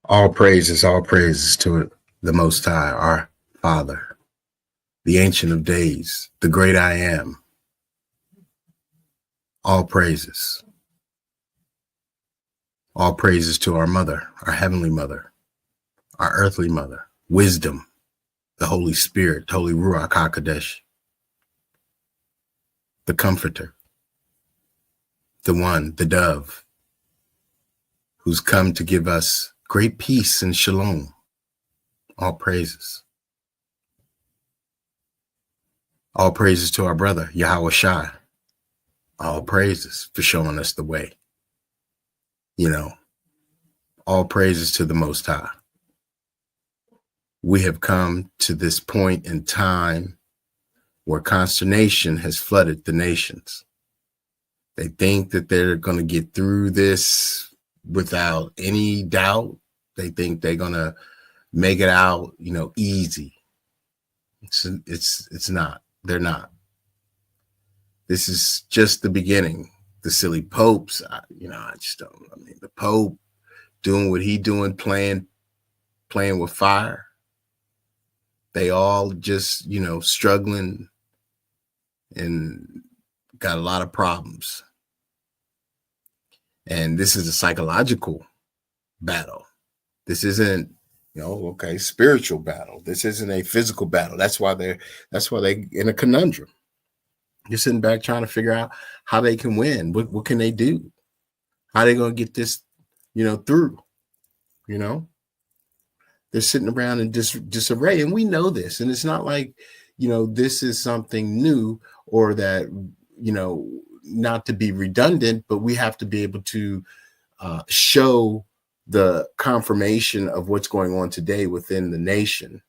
All praises to the Most High, our Father, the Ancient of Days, the Great I Am. All praises. All praises to our Mother, our Heavenly Mother, our Earthly Mother, Wisdom, the Holy Spirit, Holy Ruach HaKodesh, the Comforter, the One, the Dove, who's come to give us great peace and shalom. All praises. All praises to our brother, Yahweh Shai. All praises for showing us the way. All praises to the Most High. We have come to this point in time where consternation has flooded the nations. They think that they're going to get through this without any doubt. They think they're going to make it out, easy. It's not. They're not. This is just the beginning. The silly popes, I just don't. The Pope doing what he doing, playing with fire. They all just, struggling and got a lot of problems. And this is a psychological battle. This isn't, spiritual battle. This isn't a physical battle. That's why they're in a conundrum. They're sitting back trying to figure out how they can win. What can they do? How are they going to get this, through? They're sitting around in disarray, and we know this. And it's not like, this is something new or that, not to be redundant, but we have to be able to show the confirmation of what's going on today within the nation,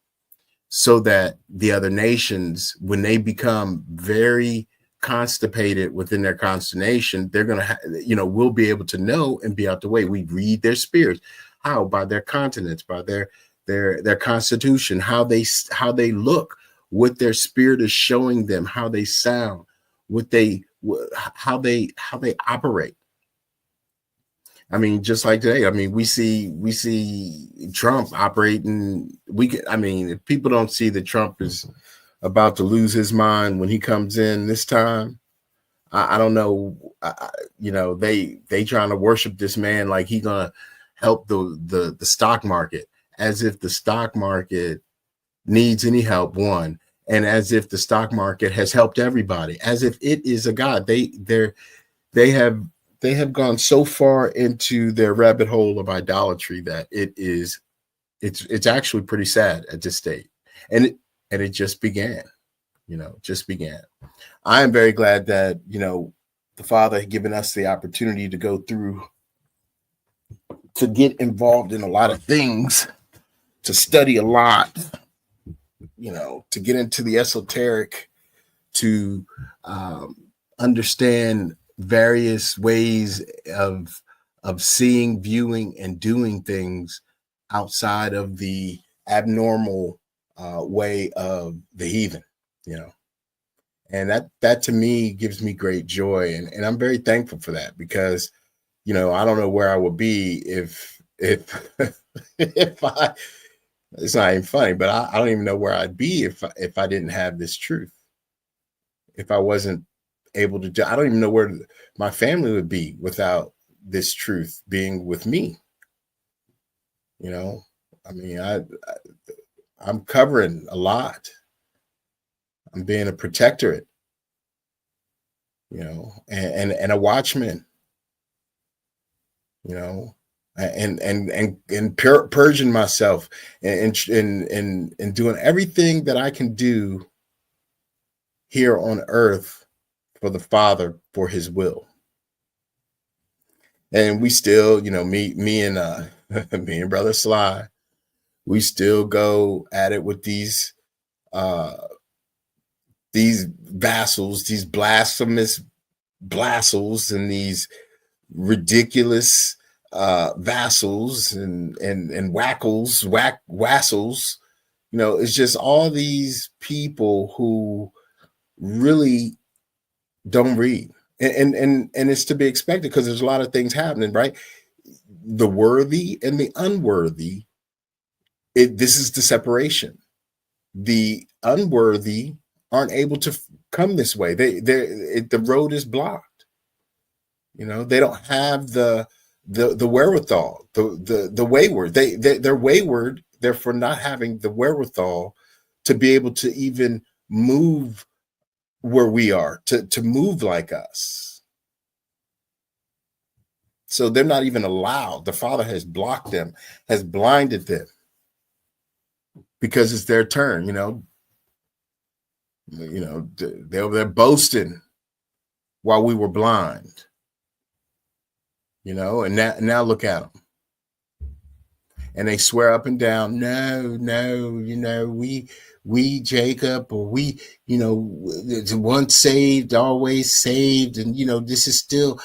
so that the other nations, when they become very constipated within their consternation, they're going to, we'll be able to know and be out the way. We read their spirits. How? By their countenance, by their constitution, how they look, what their spirit is showing them, how they sound, how they operate. Just like today, we see Trump operating. If people don't see that Trump is about to lose his mind when he comes in this time, I don't know. They trying to worship this man like he gonna help the stock market, as if the stock market needs any help, one, and as if the stock market has helped everybody, as if it is a god. They have gone so far into their rabbit hole of idolatry that it's actually pretty sad at this state. And it just began, I am very glad that, the Father had given us the opportunity to go through, to get involved in a lot of things, to study a lot, to get into the esoteric, to understand various ways of seeing, viewing, and doing things outside of the abnormal way of the heathen, and that to me gives me great joy, and I'm very thankful for that, because I don't know where I would be if if I, it's not even funny, but I don't even know where I'd be if I didn't have this truth, if I wasn't able to. I don't even know where my family would be without this truth being with me. I'm covering a lot. I'm being a protectorate, and a watchman, and purging myself and doing everything that I can do here on earth for the Father, for his will. And we still, me and Brother Sly, we still go at it with these vassals, these blasphemous blassels, and these ridiculous vassals and wassals. It's just all these people who really don't read, and it's to be expected, because there's a lot of things happening, right? the worthy and the unworthy. This is the separation. The unworthy aren't able to come this way. The road is blocked. They don't have the wherewithal. The wayward. They're wayward. Therefore, not having the wherewithal to be able to even move where we are, to move like us. So they're not even allowed. The Father has blocked them, has blinded them, because it's their turn. They're boasting while we were blind. And now look at them. And they swear up and down, no, we Jacob, or we, once saved, always saved. And, this is still,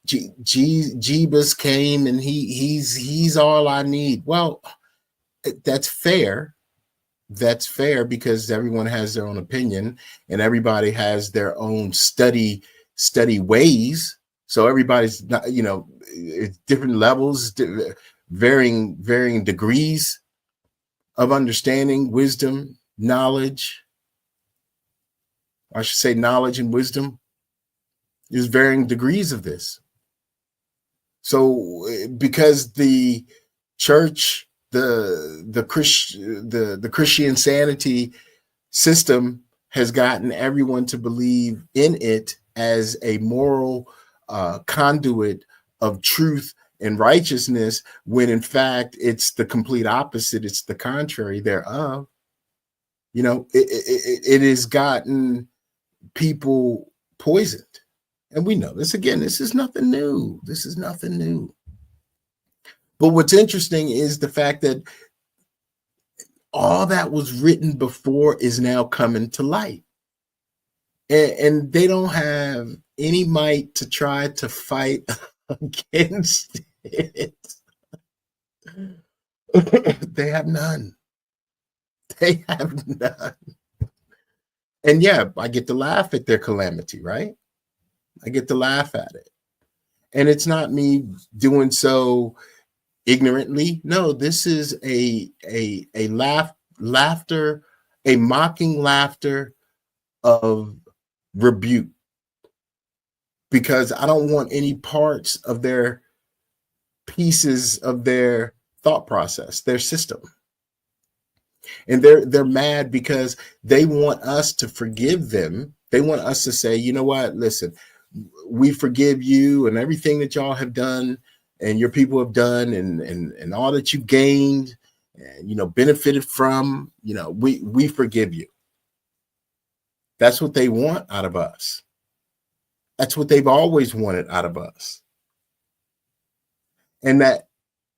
Jebus came and he's all I need. Well, that's fair. That's fair, because everyone has their own opinion and everybody has their own study ways. So everybody's not, different levels, varying degrees of understanding, wisdom, knowledge. I should say knowledge and wisdom. There's varying degrees of this. So because the church, the Christian sanity system has gotten everyone to believe in it as a moral conduit of truth and righteousness, when in fact it's the complete opposite. It's the contrary thereof. It has gotten people poisoned. And we know this. Again, this is nothing new. But what's interesting is the fact that all that was written before is now coming to light. And they don't have any might to try to fight against it. They have none. And yeah, I get to laugh at their calamity, right? I get to laugh at it. And it's not me doing so ignorantly. No, this is a laughter, a mocking laughter of rebuke, because I don't want any parts of their pieces of their thought process, their system. And they're mad because they want us to forgive them. They want us to say, you know what, listen, we forgive you and everything that y'all have done and your people have done, and all that you gained and benefited from, we forgive you. That's what they want out of us. That's what they've always wanted out of us. And that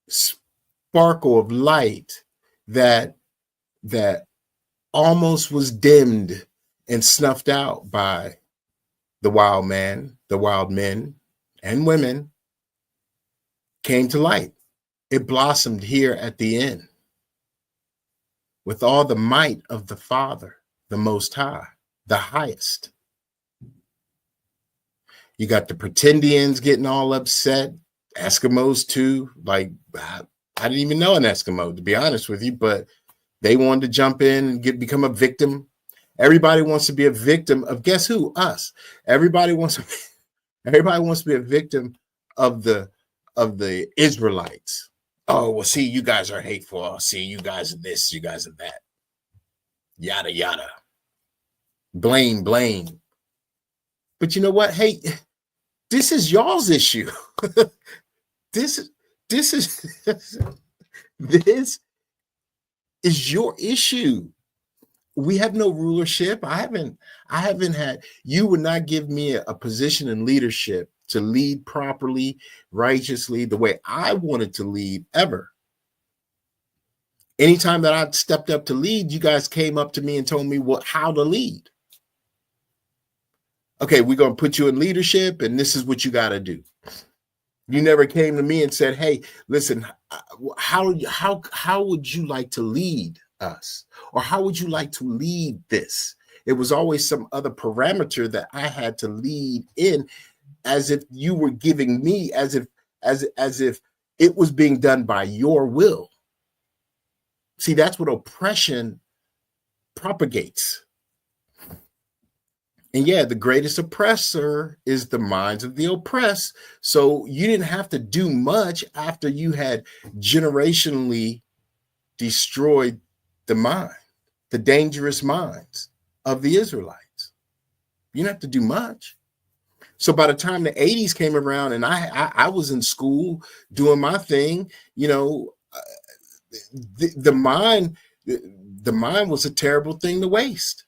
sparkle of light that almost was dimmed and snuffed out by the wild men and women came to light. It blossomed here at the end with all the might of the Father, the Most High, the highest. You got the pretendians getting all upset, Eskimos too. Like, I didn't even know an Eskimo, to be honest with you, but they wanted to jump in and become a victim. Everybody wants to be a victim of, guess who? Us. Everybody wants to be a victim of the Israelites. Oh, well, see, you guys are hateful. Oh, see, you guys are this, you guys are that. Yada, yada. Blame. But you know what? Hey, this is y'all's issue. This is your issue. We have no rulership. I haven't had, you would not give me a position in leadership to lead properly, righteously, the way I wanted to lead ever. Anytime that I stepped up to lead, you guys came up to me and told me how to lead. Okay, we're going to put you in leadership and this is what you got to do. You never came to me and said, hey, listen, how would you like to lead us? Or how would you like to lead this? It was always some other parameter that I had to lead in, as if you were giving me, as if It was being done by your will. See, that's what oppression propagates. And yeah, the greatest oppressor is the minds of the oppressed. So you didn't have to do much after you had generationally destroyed the mind, the dangerous minds of the Israelites. You didn't have to do much. So by the time the 80s came around and I was in school doing my thing, you know, the mind was a terrible thing to waste.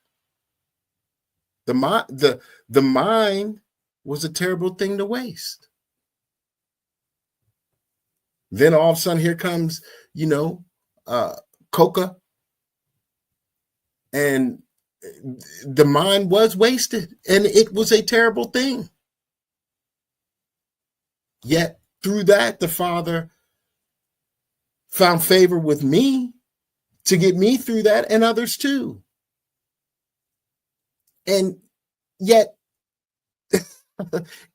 The mind was a terrible thing to waste. Then all of a sudden here comes, you know, coca, and the mind was wasted, and it was a terrible thing. Yet through that, the Father found favor with me to get me through that, and others too. And yet,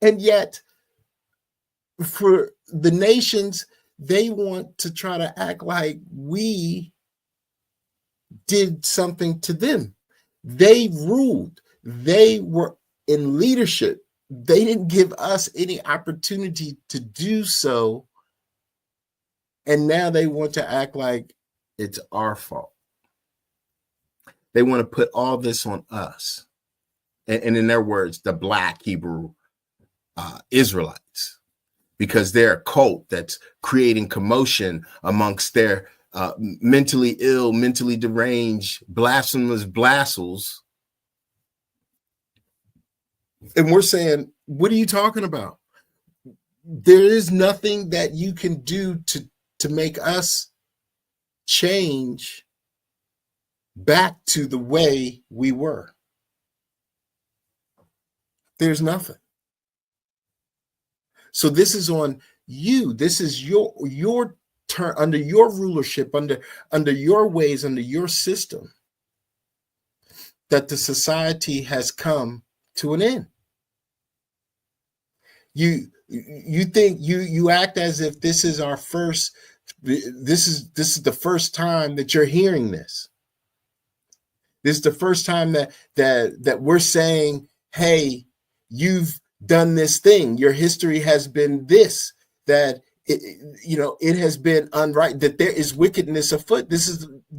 and yet, for the nations, they want to try to act like we did something to them. They ruled. They were in leadership. They didn't give us any opportunity to do so. And now they want to act like it's our fault. They want to put all this on us. And in their words, the Black Hebrew Israelites, because they're a cult that's creating commotion amongst their mentally ill, mentally deranged, blasphemous blassels. And we're saying, what are you talking about? There is nothing that you can do to make us change back to the way we were. There's nothing. So this is on you. This is your turn, under your rulership, under your ways, under your system, that the society has come to an end. You think you act as if this is our first, this is the first time that you're hearing this. This is the first time that we're saying, hey, you've done this thing. Your history has been this, that it has been unright, that there is wickedness afoot.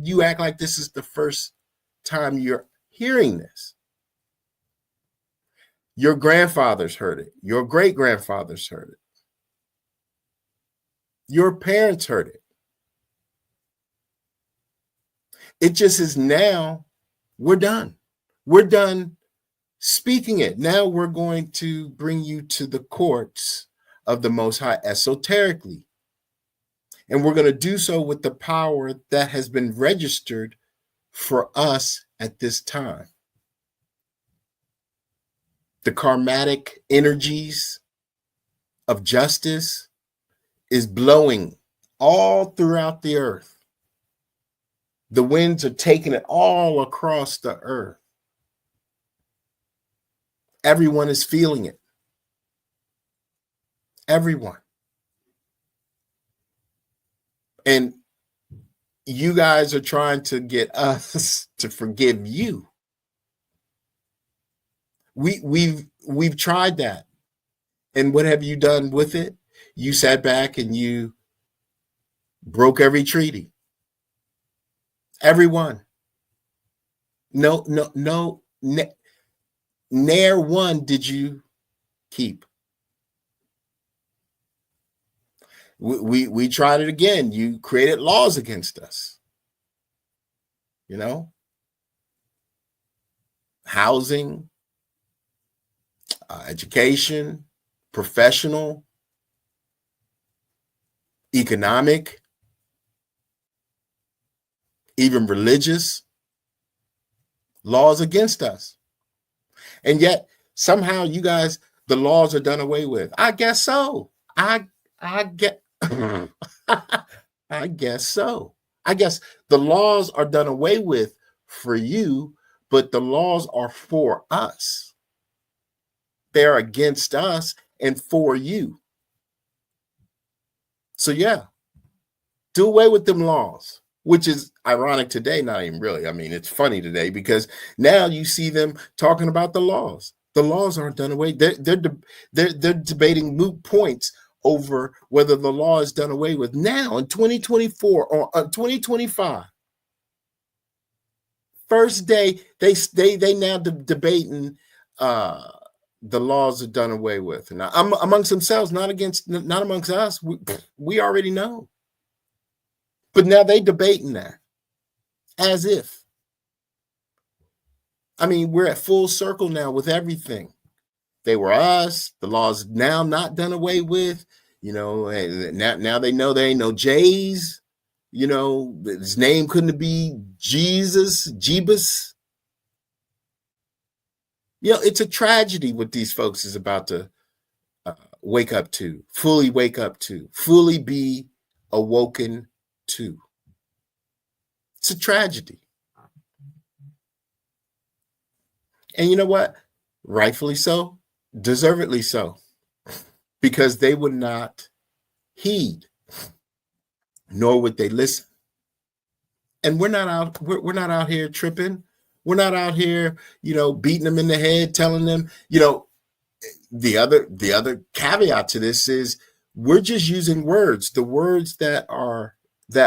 You act like this is the first time you're hearing this. Your grandfathers heard it. Your great grandfathers heard it. Your parents heard it. It just is now, we're done. We're done speaking it. Now we're going to bring you to the courts of the Most High esoterically. And we're going to do so with the power that has been registered for us at this time. The karmatic energies of justice is blowing all throughout the earth. The winds are taking it all across the earth. Everyone is feeling it. Everyone. And you guys are trying to get us to forgive you. We've tried that. And what have you done with it? You sat back and you broke every treaty. Everyone. No, ne'er one did you keep. We tried it again. You created laws against us. You know, housing, education, professional, economic, even religious laws against us. And yet somehow you guys, the laws are done away with. I guess so. I get I guess so. I guess the laws are done away with for you, but the laws are for us. They're against us and for you. So yeah, do away with them laws, which is ironic today. Not even really. I mean, it's funny today because now you see them talking about the laws. The laws aren't done away. They're debating moot points over whether the law is done away with now in 2024 or 2025. First day they now debating the laws are done away with, and amongst themselves, not amongst us. We already know. But now they debating that as if. I mean, we're at full circle now with everything. They were us. The law's now not done away with. You know, and now they know there ain't no J's. You know, his name couldn't be Jesus, Jebus. You know, it's a tragedy what these folks is about to wake up to, fully wake up to, fully be awoken to. It's a tragedy. And you know what? Rightfully so, deservedly so, because they would not heed, nor would they listen. And we're not out here tripping. We're not out here, you know, beating them in the head, telling them, you know, the other caveat to this is we're just using words, the words that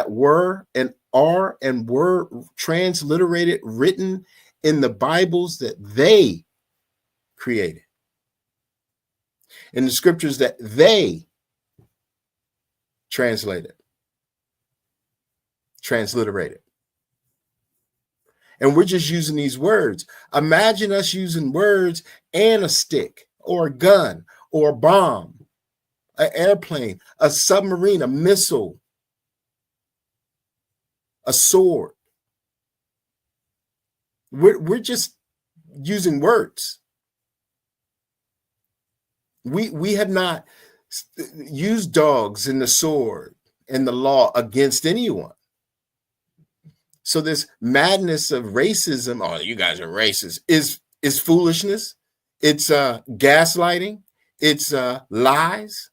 were and are and were transliterated, written in the Bibles that they created, in the scriptures that they transliterated. And we're just using these words. Imagine us using words and a stick or a gun or a bomb, an airplane, a submarine, a missile, a sword. We're just using words. We have not used dogs and the sword and the law against anyone. So this madness of racism, oh, you guys are racist, is foolishness. It's gaslighting. It's lies.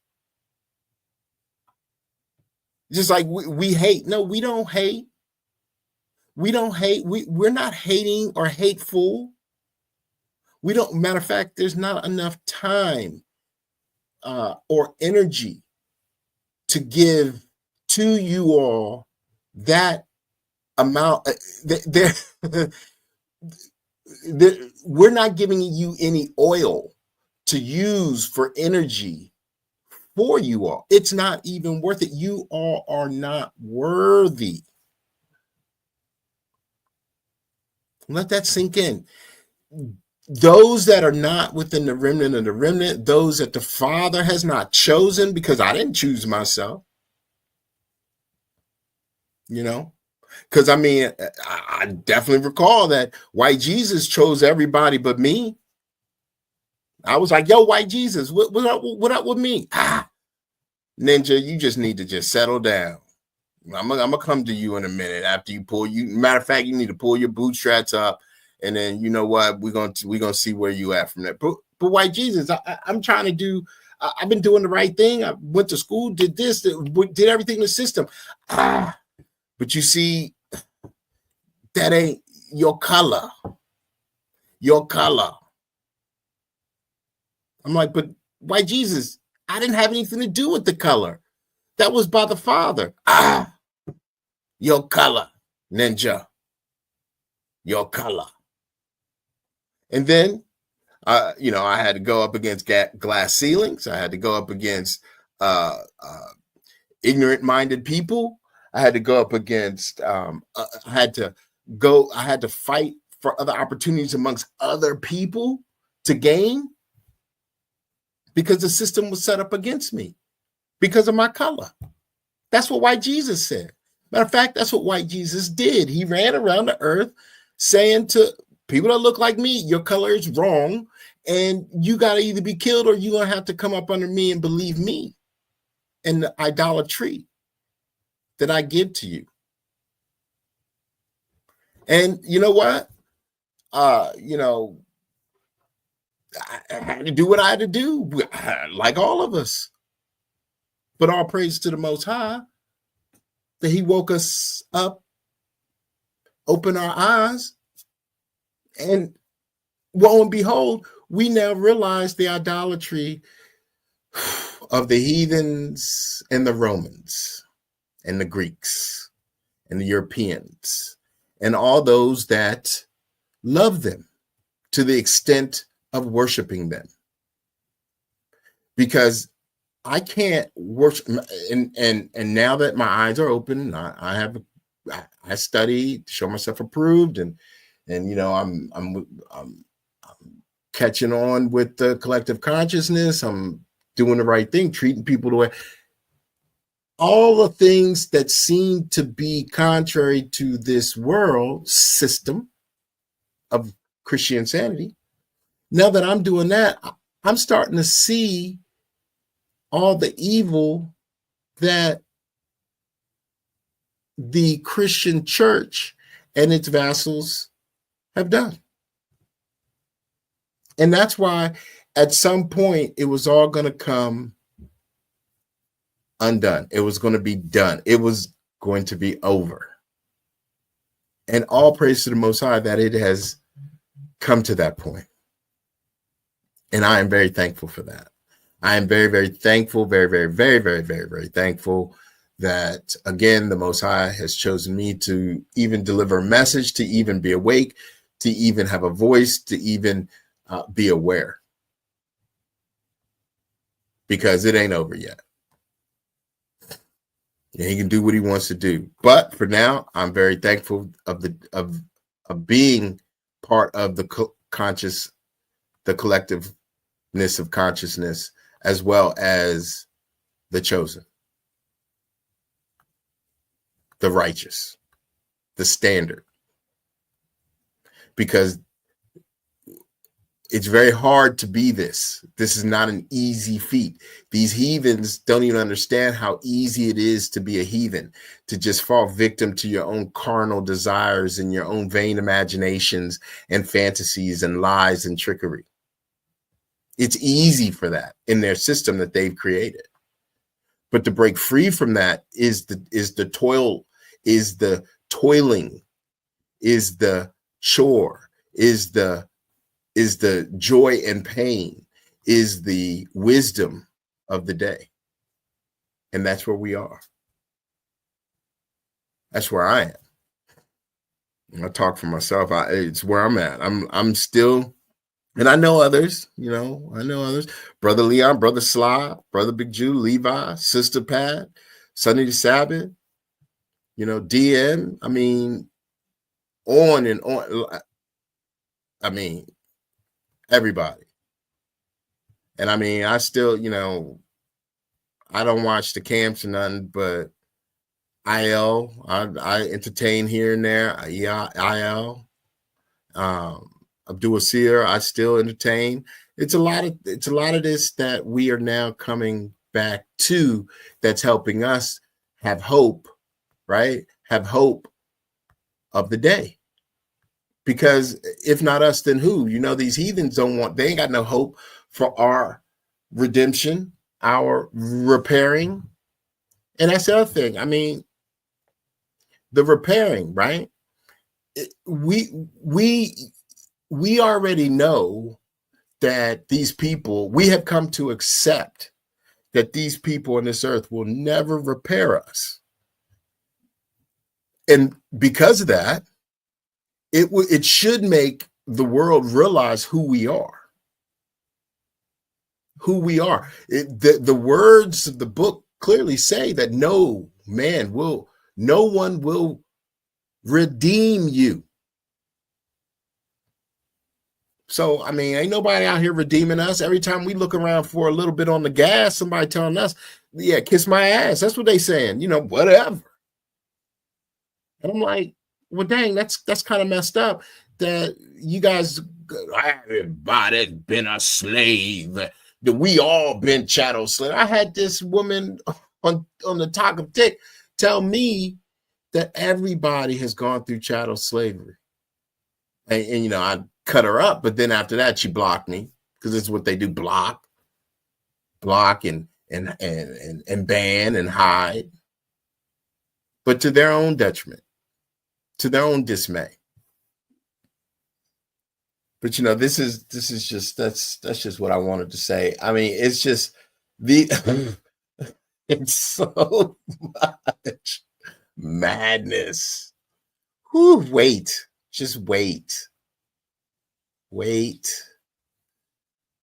Just like we hate. No, we don't hate. We don't hate. We're not hating or hateful. We don't. Matter of fact, there's not enough time or energy to give to you all that amount. We're not giving you any oil to use for energy for you all. It's not even worth it. You all are not worthy. Let that sink in. Those that are not within the remnant of the remnant, those that the Father has not chosen, because I didn't choose myself, you know, because I mean, I definitely recall that white Jesus chose everybody but me. I was like, yo, white Jesus, what up with me? Ninja, you just need to just settle down. I'm gonna come to you in a minute after you matter of fact, you need to pull your bootstraps up, and then you know what, we're gonna see where you at from there. But white Jesus, I'm trying to do. I've been doing the right thing. I went to school, did this, did everything in the system. But you see, that ain't your color. Your color. I'm like, but white Jesus, I didn't have anything to do with the color. That was by the Father. Your color, ninja. Your color. And then, you know, I had to go up against glass ceilings. I had to go up against ignorant-minded people. I had to go up against, I had to fight for other opportunities amongst other people to gain because the system was set up against me because of my color. That's what white Jesus said. Matter of fact, that's what white Jesus did. He ran around the earth saying to people that look like me, your color is wrong, and you got to either be killed or you're going to have to come up under me and believe me and the idolatry that I give to you. And you know what? You know, I had to do what I had to do, like all of us. But all praise to the Most High that he woke us up, opened our eyes, and lo and behold, we now realize the idolatry of the heathens and the Romans and the Greeks and the Europeans and all those that love them to the extent of worshiping them. Because I can't worship, and now that my eyes are open, I study to show myself approved, and you know, I'm catching on with the collective consciousness. I'm doing the right thing, treating people the way. All the things that seem to be contrary to this world system of Christian insanity. Now that I'm doing that, I'm starting to see all the evil that the Christian church and its vassals have done. And that's why at some point it was all going to come undone. It was going to be done. It was going to be over. And all praise to the Most High that it has come to that point. And I am very thankful for that. I am very, very thankful, very thankful that, again, the Most High has chosen me to even deliver a message, to even be awake, to even have a voice, to even be aware. Because it ain't over yet. Yeah, he can do what he wants to do. But for now, I'm very thankful of being part of the collectiveness of consciousness, as well as the chosen, the righteous, the standard. Because it's very hard to be this. This is not an easy feat. These heathens don't even understand how easy it is to be a heathen, to just fall victim to your own carnal desires and your own vain imaginations and fantasies and lies and trickery. It's easy for that in their system that they've created. But to break free from that is the toil, is the toiling, is the chore, is the joy and pain, is the wisdom of the day. And that's where we are. That's where I am. I talk for myself. It's where I'm at. I'm still, and I know others, Brother Leon, Brother Sly, Brother Big Jew, Levi, Sister Pat, Sunny the Sabbath, DN. I mean, on and on. I mean, everybody. And I mean, I still, I don't watch the camps or nothing, but I entertain here and there. IL, Abdul Seer, I still entertain. It's a lot of this that we are now coming back to, that's helping us have hope, right? Have hope of the day. Because if not us, then who? These heathens they ain't got no hope for our redemption, our repairing. And that's the other thing. I mean, the repairing, right? We already know that these people, we have come to accept that these people on this earth will never repair us. And because of that, it should make the world realize who we are. Who we are. The words of the book clearly say that no one will redeem you. So, I mean, ain't nobody out here redeeming us. Every time we look around for a little bit on the gas, somebody telling us, yeah, kiss my ass. That's what they saying, whatever. And I'm like, well, dang, that's kind of messed up that you guys, everybody's been a slave, that we all been chattel slave. I had this woman on the talk of Tick tell me that everybody has gone through chattel slavery. And I cut her up, but then after that, she blocked me, because it's what they do, block and and ban and hide, but to their own detriment, to their own dismay. But this is just that's just what I wanted to say. I mean, it's just the it's so much madness. Whew, wait, just wait,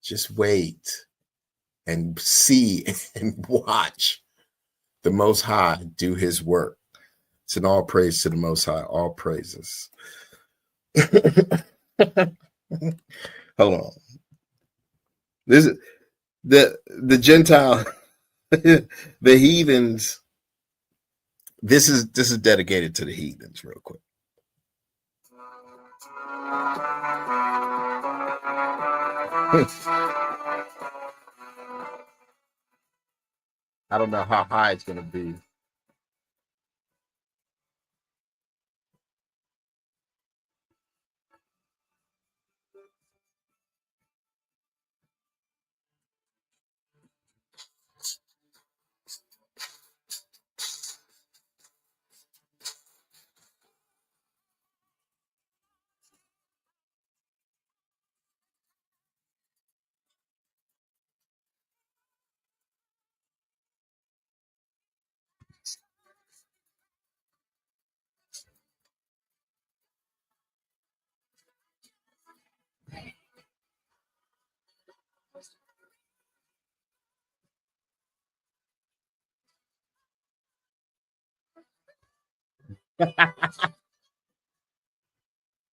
just wait and see and watch the Most High do his work. It's an all praise to the Most High, all praises. Hold on. This is the Gentile, the heathens. This is dedicated to the heathens, real quick. I don't know how high it's going to be.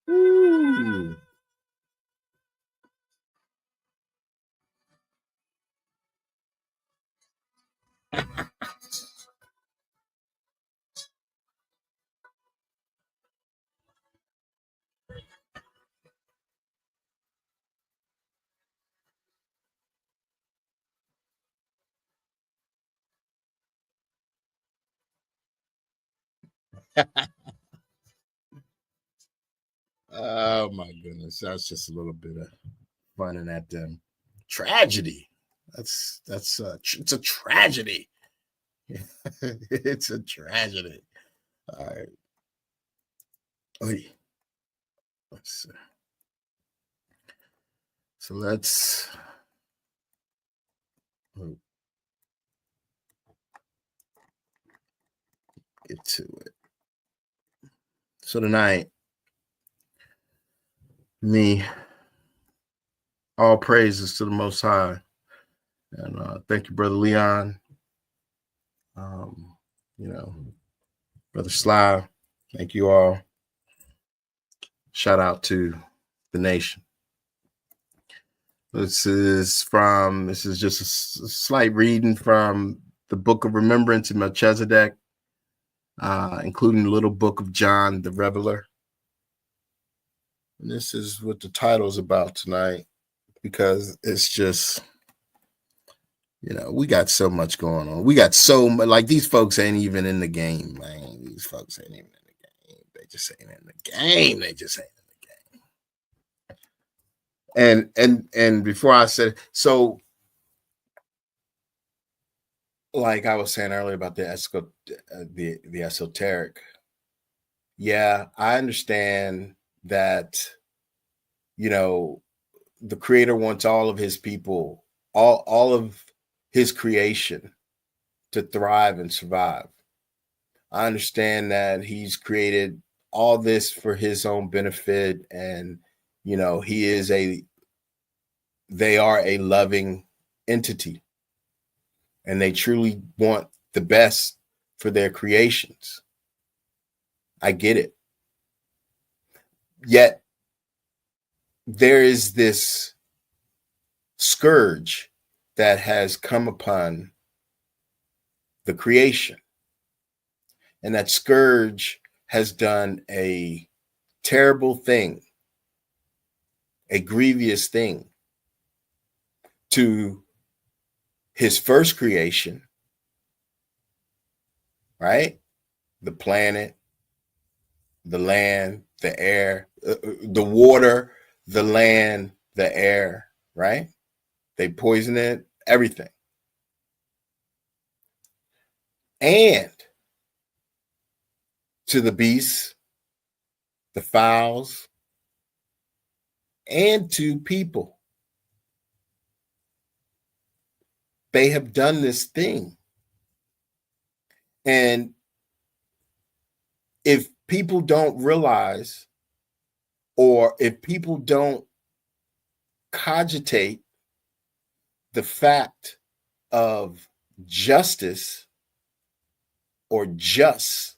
Ooh. Oh my goodness, that's just a little bit of fun in that tragedy. That's it's a tragedy. It's a tragedy. All right. Let's see. So let's get to it. So tonight, all praises to the Most High, and thank you, Brother Leon. Brother Sly, thank you all. Shout out to the nation. This is just a slight reading from the Book of Remembrance in Melchizedek, including the little book of John the Reveler. And this is what the title is about tonight, because it's just, we got so much going on. We got so much, like, these folks ain't even in the game, man. These folks ain't even in the game. They just ain't in the game. They just ain't in the game. And before I said, so, like I was saying earlier about the esoteric. Yeah, I understand that, the Creator wants all of his people, all of his creation to thrive and survive. I understand that he's created all this for his own benefit, and they are a loving entity, and they truly want the best for their creations. I get it. Yet there is this scourge that has come upon the creation, and that scourge has done a terrible thing, a grievous thing to his first creation, right? The planet, the land, the air, the water, the land, the air, right? They poison it, everything. and to the beasts, the fowls, and to people. They have done this thing. And if people don't realize, or if people don't cogitate the fact of justice or just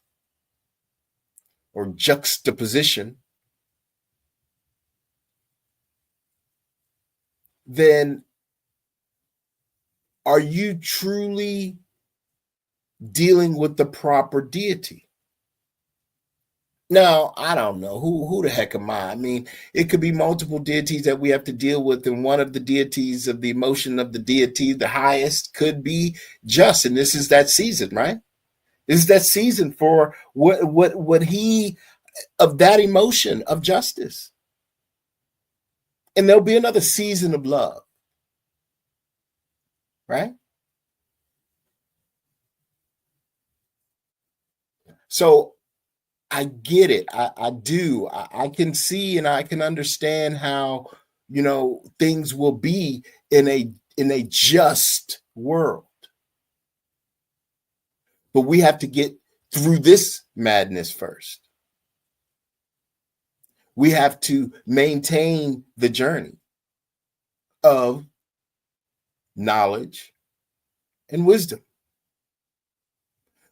or juxtaposition, then are you truly dealing with the proper deity? Now, I don't know who the heck am I? I mean, it could be multiple deities that we have to deal with, and one of the deities of the emotion of the deity, the highest, could be just, and this is that season, right? This is that season for what he of that emotion of justice, and there'll be another season of love, right? So I get it. I do. I can see and I can understand how, things will be in a just world. But we have to get through this madness first. We have to maintain the journey of knowledge and wisdom.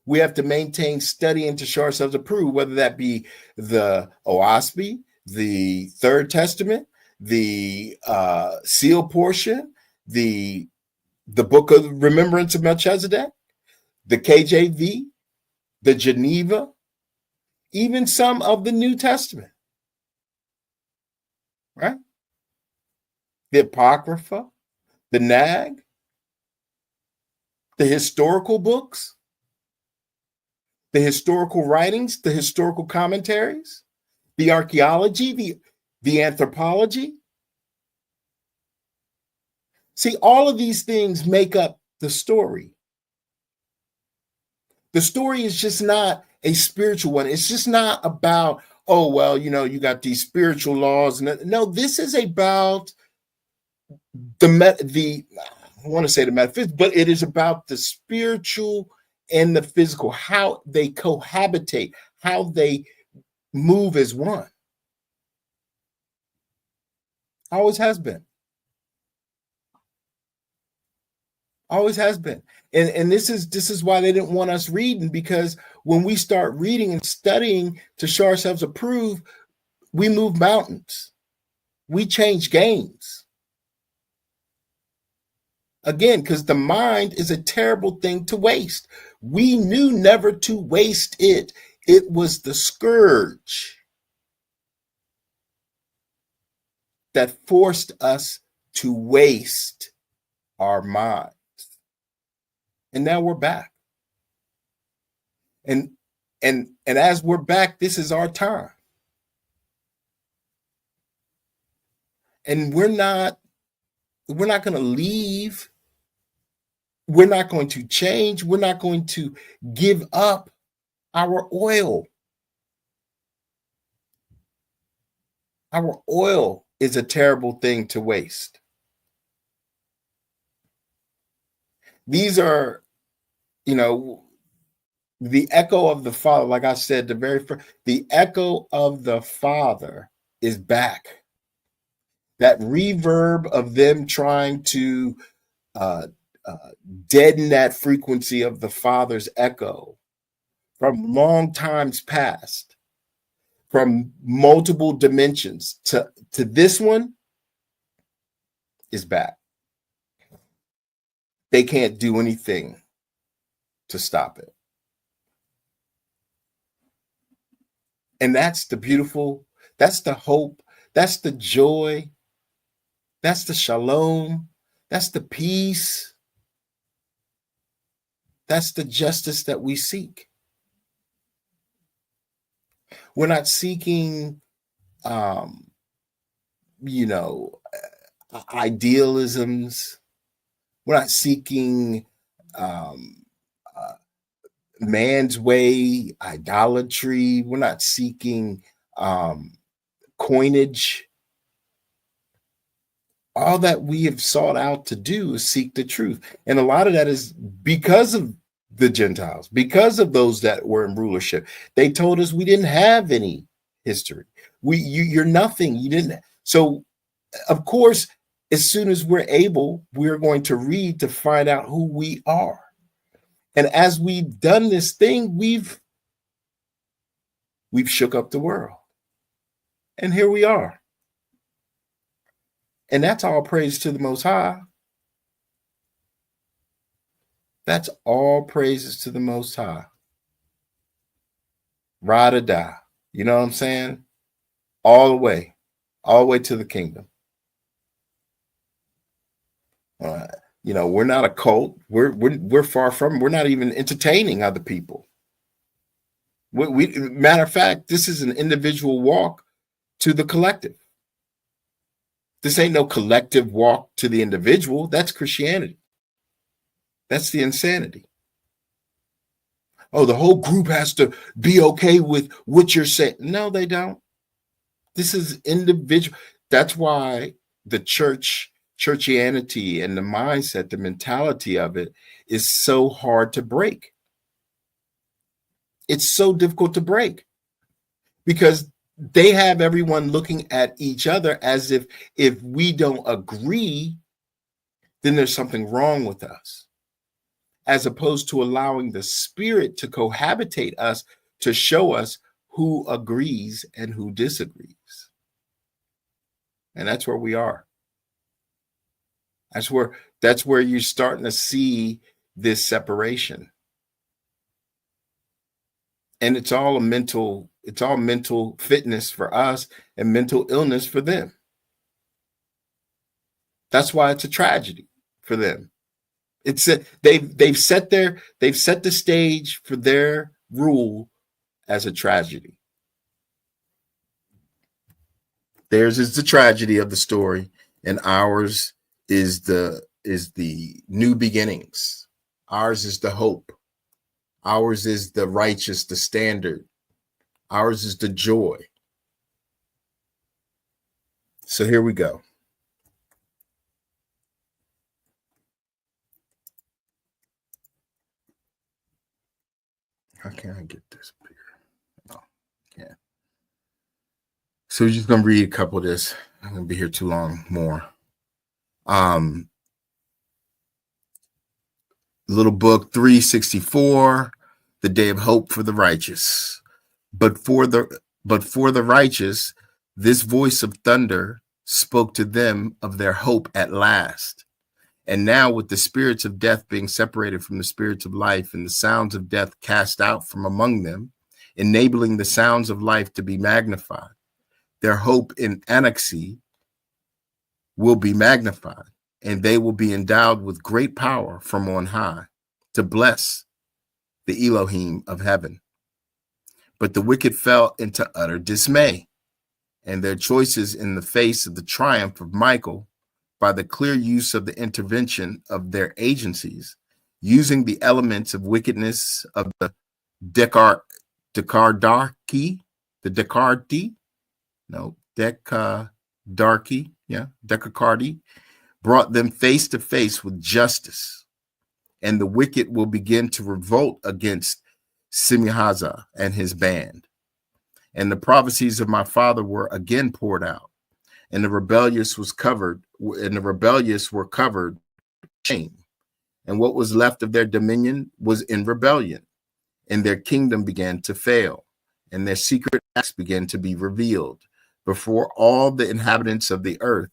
We have to maintain studying to show ourselves approved, whether that be the OASP, the Third Testament, the seal portion, the book of remembrance of Melchizedek, the KJV, the Geneva, even some of the New Testament, right? The Apocrypha, the Nag, the historical books, the historical writings, the historical commentaries, the archaeology, the anthropology. See, all of these things make up the story. The story is just not a spiritual one. It's just not about, oh, well, you got these spiritual laws. No, this is about I want to say the metaphysics, but it is about the spiritual and the physical, how they cohabitate, how they move as one. Always has been. Always has been. And this is why they didn't want us reading, because when we start reading and studying to show ourselves approved, we move mountains. We change games. Again, because the mind is a terrible thing to waste. We knew never to waste it. It was the scourge that forced us to waste our minds. And now we're back. And as we're back, this is our time. And we're not going to leave. We're not going to change. We're not going to give up our oil. Our oil is a terrible thing to waste. These are, the echo of the Father. Like I said, the echo of the Father is back. That reverb of them trying to deaden that frequency of the Father's echo from long times past, from multiple dimensions to this one, is back. They can't do anything to stop it. And that's the beautiful, that's the hope, that's the joy, that's the shalom, that's the peace, that's the justice that we seek. We're not seeking, idealisms. We're not seeking man's way, idolatry. We're not seeking coinage. All that we have sought out to do is seek the truth. And a lot of that is because of the Gentiles, because of those that were in rulership. They told us we didn't have any history. You're nothing. You didn't. So, of course, as soon as we're able, we're going to read to find out who we are. And as we've done this thing, we've shook up the world. And here we are. And that's all praise to the Most High. That's all praises to the Most High. Ride or die. You know what I'm saying? All the way to the kingdom. We're not a cult. We're far from. We're not even entertaining other people. Matter of fact, this is an individual walk to the collective. This ain't no collective walk to the individual. That's Christianity. That's the insanity. Oh, the whole group has to be okay with what you're saying. No, they don't. This is individual. That's why the churchianity and the mindset, the mentality of it is so hard to break. It's so difficult to break because they have everyone looking at each other as if we don't agree, then there's something wrong with us, as opposed to allowing the Spirit to cohabitate us to show us who agrees and who disagrees. And that's where we are. That's where you're starting to see this separation. And it's all mental fitness for us and mental illness for them. That's why it's a tragedy for them. They've set the stage for their rule as a tragedy. Theirs is the tragedy of the story, and ours is the new beginnings. Ours is the hope. Ours is the righteous, the standard. Ours is the joy. So here we go. How can I get this bigger? Oh, yeah. So we're just going to read a couple of this. I'm going to be here too long more. Little book 364, the day of hope for the righteous. But for the righteous, this voice of thunder spoke to them of their hope at last. And now, with the spirits of death being separated from the spirits of life and the sounds of death cast out from among them, enabling the sounds of life to be magnified, their hope in annexy will be magnified, and they will be endowed with great power from on high to bless the Elohim of heaven. But the wicked fell into utter dismay, and their choices in the face of the triumph of Michael, by the clear use of the intervention of their agencies, using the elements of wickedness of the Decardarchy, Decacardy, brought them face to face with justice, and the wicked will begin to revolt against Simihaza and his band. And the prophecies of my father were again poured out, and the rebellious were covered shame. And what was left of their dominion was in rebellion, and their kingdom began to fail, and their secret acts began to be revealed before all the inhabitants of the earth.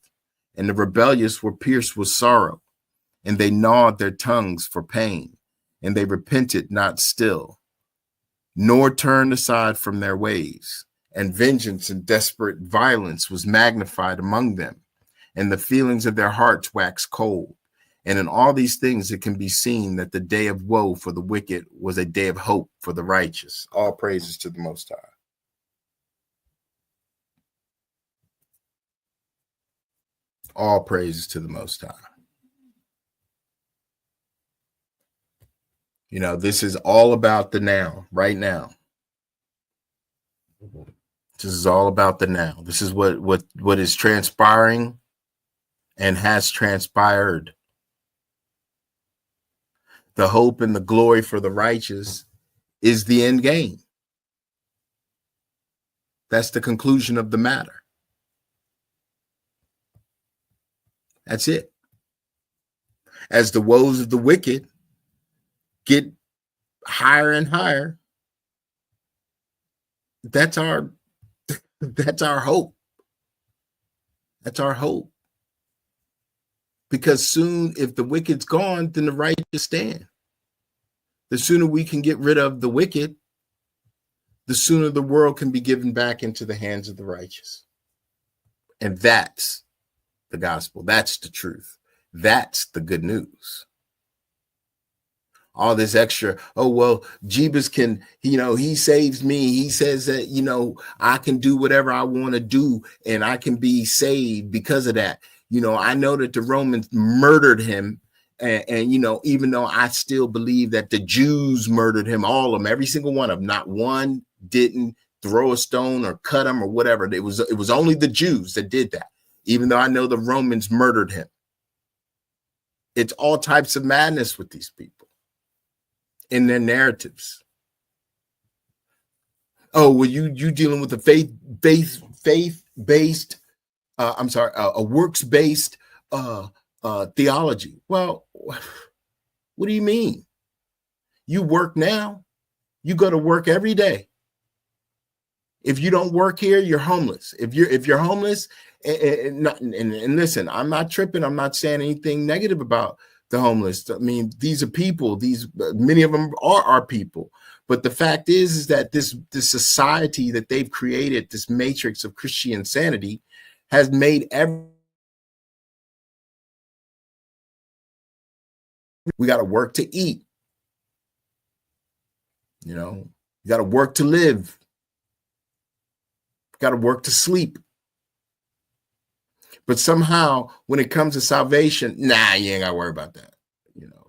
And the rebellious were pierced with sorrow, and they gnawed their tongues for pain, and they repented not still, nor turned aside from their ways. And vengeance and desperate violence was magnified among them, and the feelings of their hearts waxed cold. And in all these things it can be seen that the day of woe for the wicked was a day of hope for the righteous. All praises to the Most High. All praises to the Most High. This is all about the now, right now. This is all about the now. This is what is transpiring and has transpired. The hope and the glory for the righteous is the end game. That's the conclusion of the matter. That's it. As the woes of the wicked get higher and higher, that's our hope. That's our hope. Because soon, if the wicked's gone, then the righteous stand. The sooner we can get rid of the wicked, the sooner the world can be given back into the hands of the righteous. And that's the gospel. That's the truth. That's the good news. All this extra, oh, well, Jeebus can, he saves me. He says that, I can do whatever I want to do and I can be saved because of that. I know that the Romans murdered him. And even though I still believe that the Jews murdered him, all of them, every single one of them, not one didn't throw a stone or cut him or whatever. It was only the Jews that did that, even though I know the Romans murdered him. It's all types of madness with these people in their narratives. Oh, well, you dealing with a faith-based, a works-based theology. Well, what do you mean? You work now, you go to work every day. If you don't work here, you're homeless. If you're homeless, and listen, I'm not tripping. I'm not saying anything negative about the homeless. I mean, these are people. Many of them are our people. But the fact is that this society that they've created, this matrix of Christian insanity, has made we got to work to eat. You got to work to live. Got to work to sleep. But somehow, when it comes to salvation, nah, you ain't got to worry about that.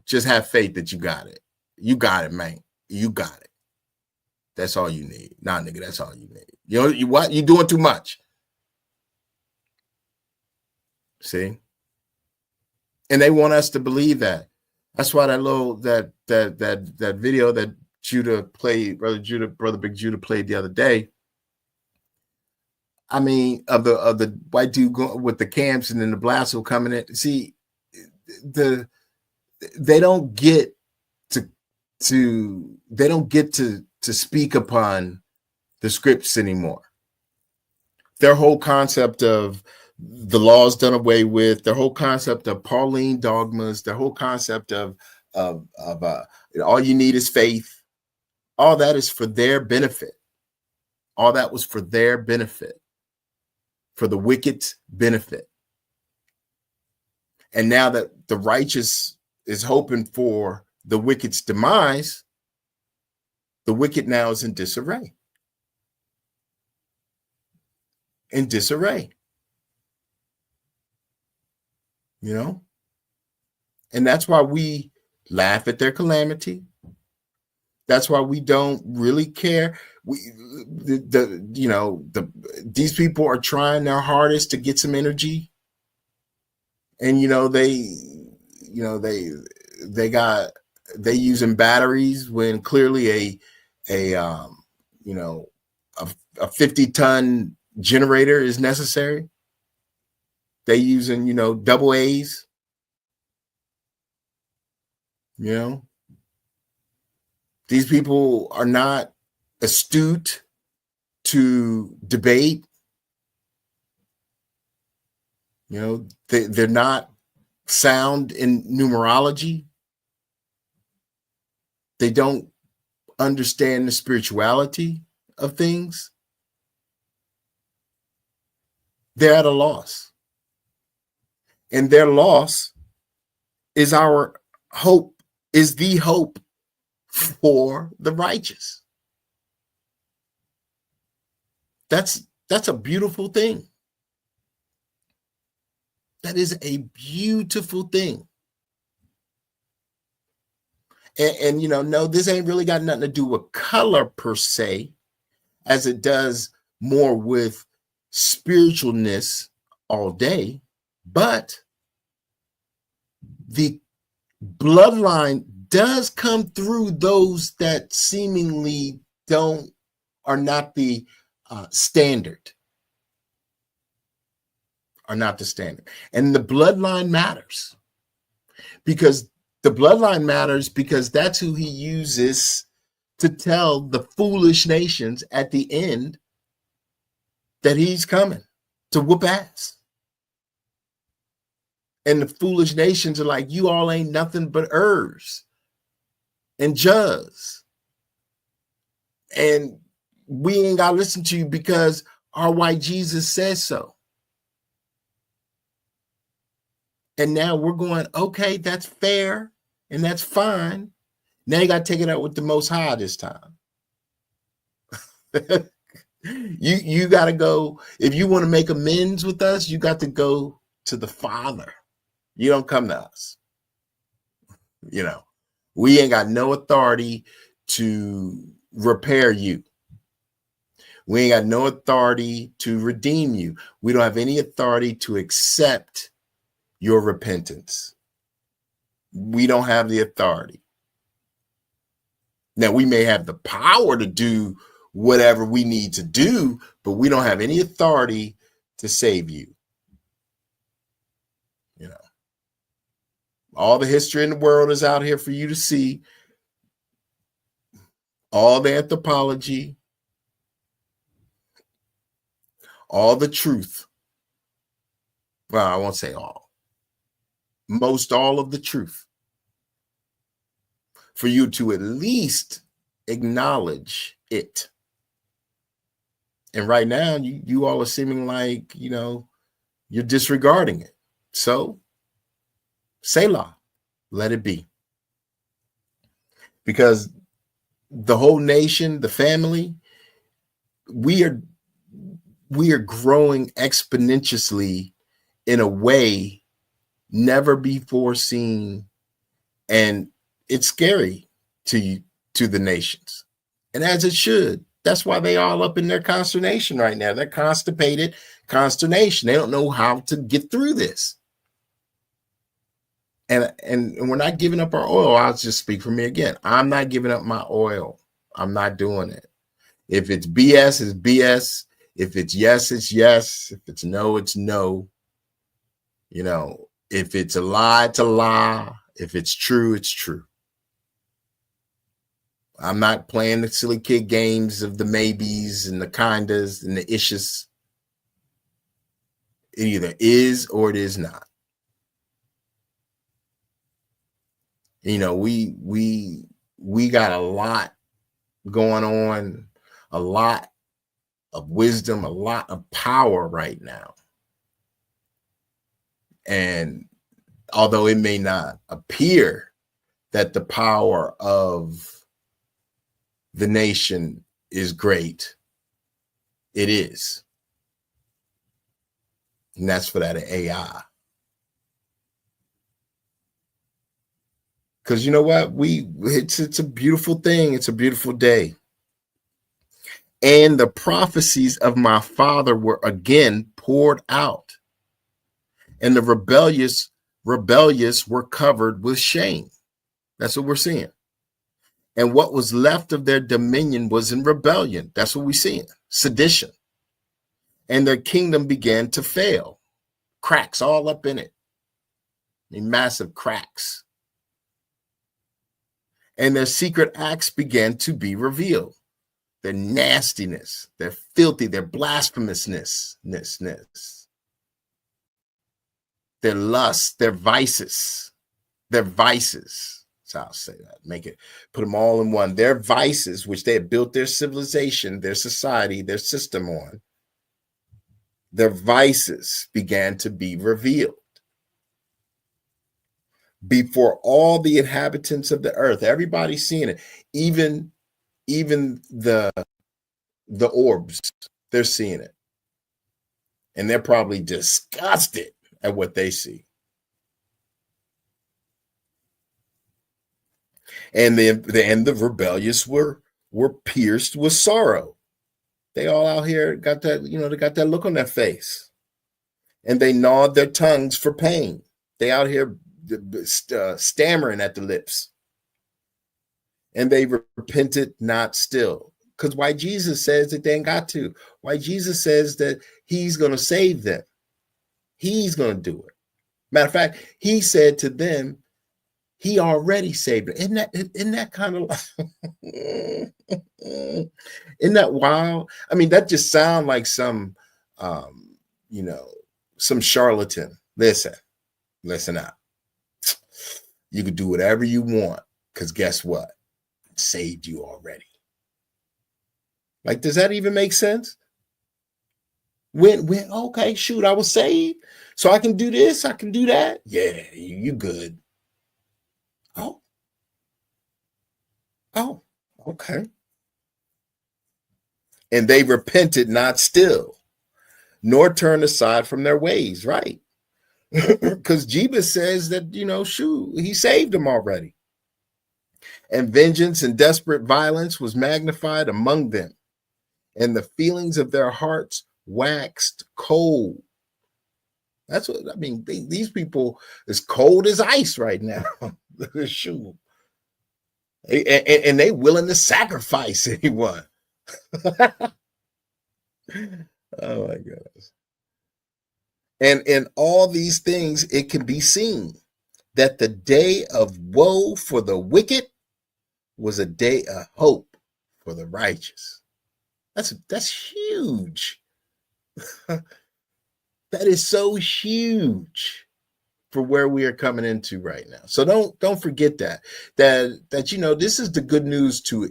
Just have faith that you got it. You got it, man. You got it. That's all you need. Nah, nigga, that's all you need. You what? You doing too much. See? And they want us to believe that. That's why that video that Judah played, Brother Big Judah played the other day. I mean, of the white dude with the camps and then the blast will coming in. See, they don't get to speak upon the scripts anymore. Their whole concept of the laws done away with, their whole concept of Pauline dogmas, their whole concept of all you need is faith. All that is for their benefit. All that was for their benefit, for the wicked's benefit. And now that the righteous is hoping for the wicked's demise, the wicked now is in disarray. In disarray. And that's why we laugh at their calamity. That's why we don't really care. These people are trying their hardest to get some energy, and they using batteries when clearly a 50-ton generator is necessary. They using double A's. These people are not astute to debate. They're not sound in numerology. They don't understand the spirituality of things. They're at a loss. And their loss is our hope, is the hope for the righteous. That's a beautiful thing. That is a beautiful thing. And no, this ain't really got nothing to do with color per se, as it does more with spiritualness all day. But the bloodline does come through those that seemingly are not the standard, and the bloodline matters because that's who he uses to tell the foolish nations at the end that he's coming to whoop ass. And the foolish nations are like, you all ain't nothing but Urs and Juz. And we ain't got to listen to you because our white Jesus says so. And now we're going, okay, that's fair and that's fine. Now you got to take it out with the Most High this time. You got to go. If you want to make amends with us, you got to go to the Father. You don't come to us. We ain't got no authority to repair you. We ain't got no authority to redeem you. We don't have any authority to accept your repentance. We don't have the authority. Now, we may have the power to do whatever we need to do, but we don't have any authority to save you. All the history in the world is out here for you to see. All the anthropology, all the truth. Well, I won't say all. Most all of the truth. For you to at least acknowledge it. And right now, you all are seeming like, you're disregarding it. So, Selah, let it be. Because the whole nation, the family, we are growing exponentially in a way never before seen, and it's scary to the nations, and as it should. That's why they all up in their consternation right now. They're constipated, consternation. They don't know how to get through this. And we're not giving up our oil. I'll just speak for me again. I'm not giving up my oil. I'm not doing it. If it's BS, it's BS. If it's yes, it's yes. If it's no, it's no. If it's a lie, it's a lie. If it's true, it's true. I'm not playing the silly kid games of the maybes and the kindas and the ishes. It either is or it is not. We got a lot going on, a lot of wisdom, a lot of power right now. And although it may not appear that the power of the nation is great, it is. And that's for that AI. Because you know what? It's a beautiful thing. It's a beautiful day. And the prophecies of my father were again poured out. And the rebellious were covered with shame. That's what we're seeing. And what was left of their dominion was in rebellion. That's what we're seeing. Sedition. And their kingdom began to fail. Cracks all up in it. Massive cracks. And their secret acts began to be revealed. Their nastiness, their filthy, their blasphemousness, their lust, their vices. So I'll say that, put them all in one. Their vices, which they had built their civilization, their society, their system on, their vices began to be revealed before all the inhabitants of the earth. Everybody's seeing it. Even the orbs, they're seeing it. And they're probably disgusted at what they see. And the rebellious were pierced with sorrow. They all out here got that, they got that look on their face, and they gnawed their tongues for pain. They out here stammering at the lips, and they repented not still. Because why Jesus says that they ain't got to. Why Jesus says that he's going to save them. He's going to do it. Matter of fact, he said to them, he already saved them. Isn't that kind of isn't that wild? I mean, that just sounds like some some charlatan. Listen up. You can do whatever you want, because guess what? It saved you already. Like, does that even make sense? When okay, shoot, I was saved, so I can do this, I can do that. Yeah, you good. Oh, okay. And they repented not still, nor turned aside from their ways, right? Because Jebus says that, shoot, he saved them already. And vengeance and desperate violence was magnified among them, and the feelings of their hearts waxed cold. That's what I mean. These people is cold as ice right now. Shoot. And they willing to sacrifice anyone. Oh my goodness. And in all these things, it can be seen that the day of woe for the wicked was a day of hope for the righteous. That's huge. That is so huge for where we are coming into right now. So don't forget that this is the good news to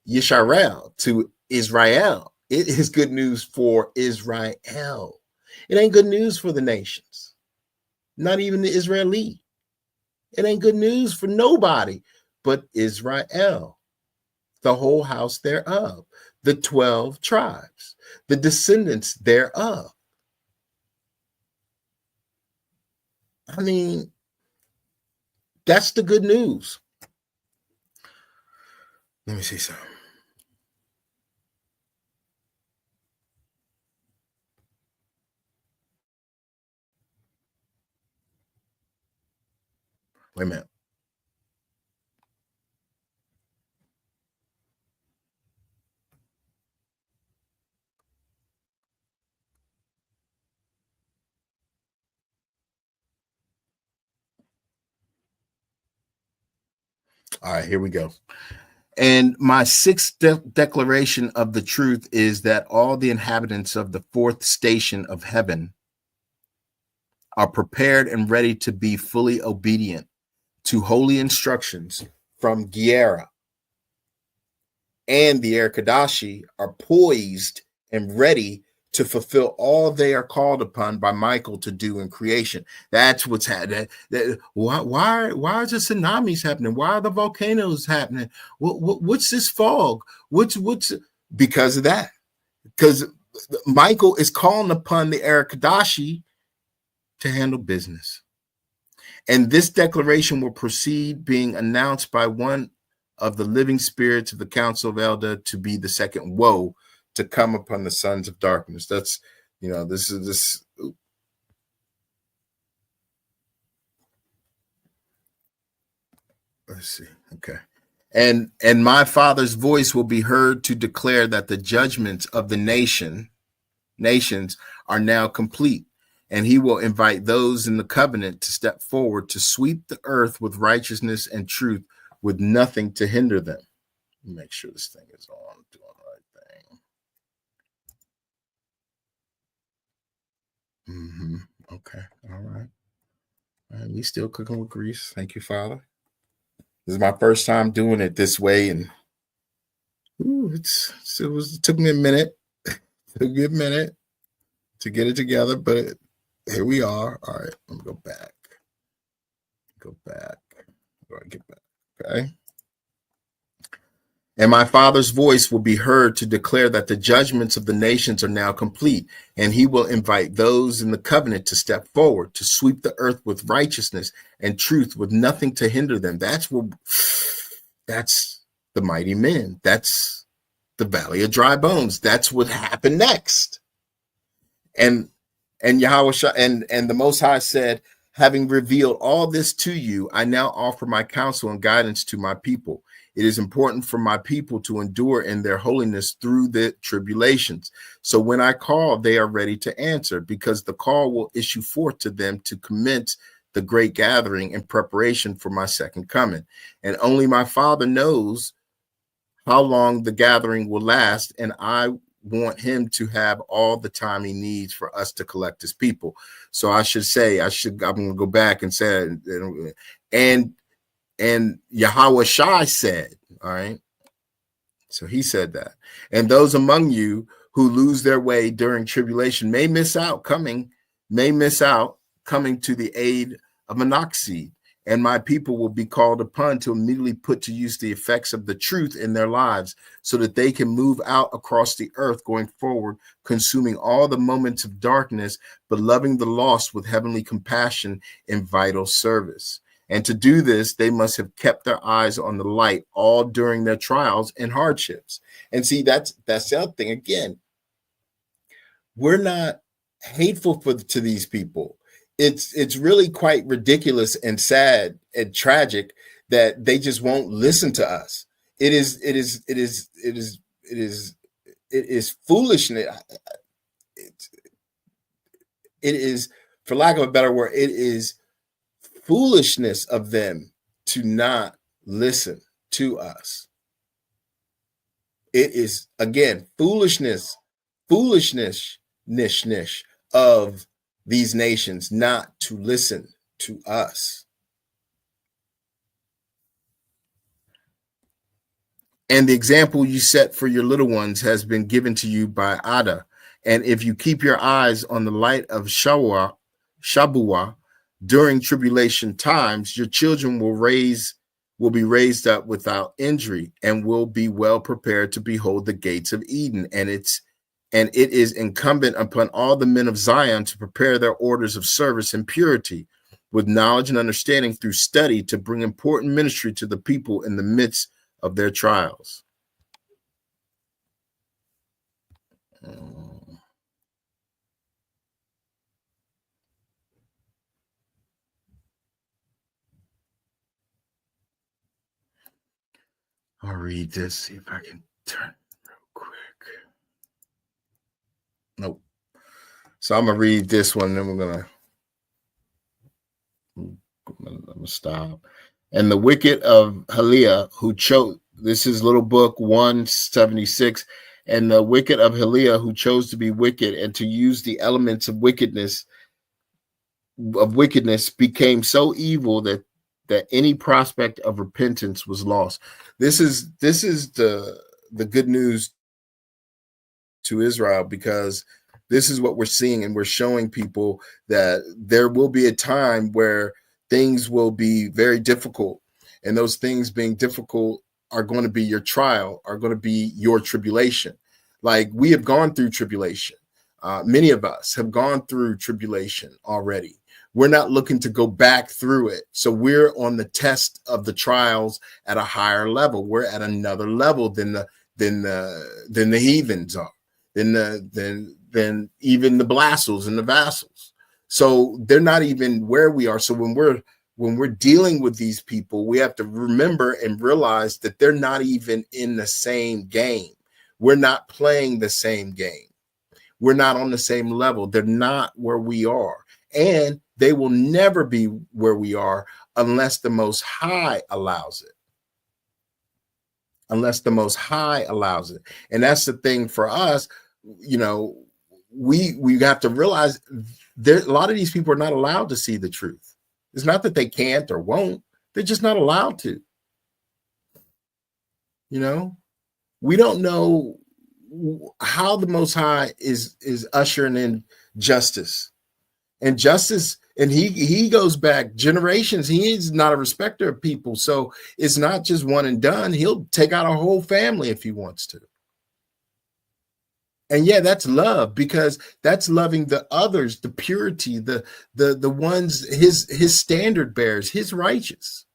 Yisrael, to Israel. It is good news for Israel. It ain't good news for the nations, not even the Israeli. It ain't good news for nobody but Israel, the whole house thereof, the 12 tribes, the descendants thereof. I mean, that's the good news. Let me see something. Wait a minute. All right, here we go. And my sixth declaration of the truth is that all the inhabitants of the fourth station of heaven are prepared and ready to be fully obedient to holy instructions from Gyera, and the Erkadashi are poised and ready to fulfill all they are called upon by Michael to do in creation. That's what's happening. Why are the tsunamis happening? Why are the volcanoes happening? What's this fog? What's because of that? Because Michael is calling upon the Erkadashi to handle business. And this declaration will proceed being announced by one of the living spirits of the Council of Elder to be the second woe to come upon the sons of darkness. That's, this is this. Let's see. Okay. And my Father's voice will be heard to declare that the judgments of the nations are now complete. And he will invite those in the covenant to step forward to sweep the earth with righteousness and truth, with nothing to hinder them. Make sure this thing is on, doing the right thing. Okay. All right. We still cooking with grease. Thank you, Father. This is my first time doing it this way, and it took me a minute. Took me a minute to get it together, but here we are. All right, let me go back. Go back. Go ahead, get back. Okay. And my Father's voice will be heard to declare that the judgments of the nations are now complete, and he will invite those in the covenant to step forward to sweep the earth with righteousness and truth, with nothing to hinder them. That's what That's the mighty men. That's the valley of dry bones. That's what happened next. And Yahweh and the Most High said, having revealed all this to you, I now offer my counsel and guidance to my people. It is important for my people to endure in their holiness through the tribulations. So when I call, they are ready to answer, because the call will issue forth to them to commence the great gathering in preparation for my second coming. And only my Father knows how long the gathering will last, and I want him to have all the time he needs for us to collect his people. So I'm going to go back and say, and Yahweh Shai said, all right. So he said that, and those among you who lose their way during tribulation may miss out coming to the aid of monoxide, and my people will be called upon to immediately put to use the effects of the truth in their lives so that they can move out across the earth going forward, consuming all the moments of darkness, but loving the lost with heavenly compassion in vital service. And to do this, they must have kept their eyes on the light all during their trials and hardships. And see, that's the other thing. Again, we're not hateful to these people. It's really quite ridiculous and sad and tragic that they just won't listen to us. It is foolishness. It is, for lack of a better word, it is foolishness of them to not listen to us. It is, again, foolishness of these nations not to listen to us. And the example you set for your little ones has been given to you by Ada. And if you keep your eyes on the light of Shabuah during tribulation times, your children will be raised up without injury and will be well prepared to behold the gates of Eden. And it is incumbent upon all the men of Zion to prepare their orders of service and purity with knowledge and understanding through study to bring important ministry to the people in the midst of their trials. I'll read this, see if I can turn real quick. Nope. So I'm going to read this one, then I'm going to stop. And the wicked of Haliah who chose, this is little book 176, and the wicked of Haliah who chose to be wicked and to use the elements of wickedness became so evil that any prospect of repentance was lost. This is the good news to Israel, because this is what we're seeing, and we're showing people that there will be a time where things will be very difficult, and those things being difficult are going to be your trial, are going to be your tribulation. Like, we have gone through tribulation. Many of us have gone through tribulation already. We're not looking to go back through it. So we're on the test of the trials at a higher level. We're at another level than the heathens are, than even the blassels and the vassals. So they're not even where we are. So when we're dealing with these people, we have to remember and realize that they're not even in the same game. We're not playing the same game. We're not on the same level. They're not where we are. And they will never be where we are unless the Most High allows it. Unless the Most High allows it. And that's the thing for us, you know, we have to realize a lot of these people are not allowed to see the truth. It's not that they can't or won't. They're just not allowed to. You know, we don't know how the Most High is ushering in justice. And justice, and he goes back generations. He is not a respecter of people. So it's not just one and done. He'll take out a whole family if he wants to. And yeah, that's love, because that's loving the others, the purity, the ones, his standard bearers, his righteous.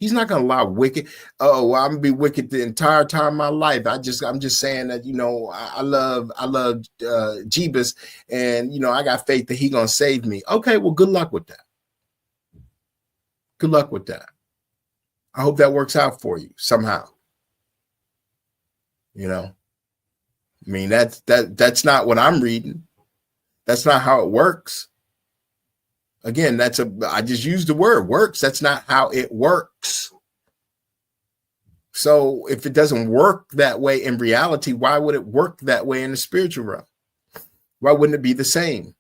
He's not going to allow wicked. Oh, well, I'm gonna be wicked the entire time of my life. I'm just saying that, I love Jeebus, and I got faith that he gonna save me. Okay, well, good luck with that. Good luck with that. I hope that works out for you somehow. I mean, that's not what I'm reading. That's not how it works. Again, I just used the word works. That's not how it works. So if it doesn't work that way in reality, why would it work that way in the spiritual realm? Why wouldn't it be the same?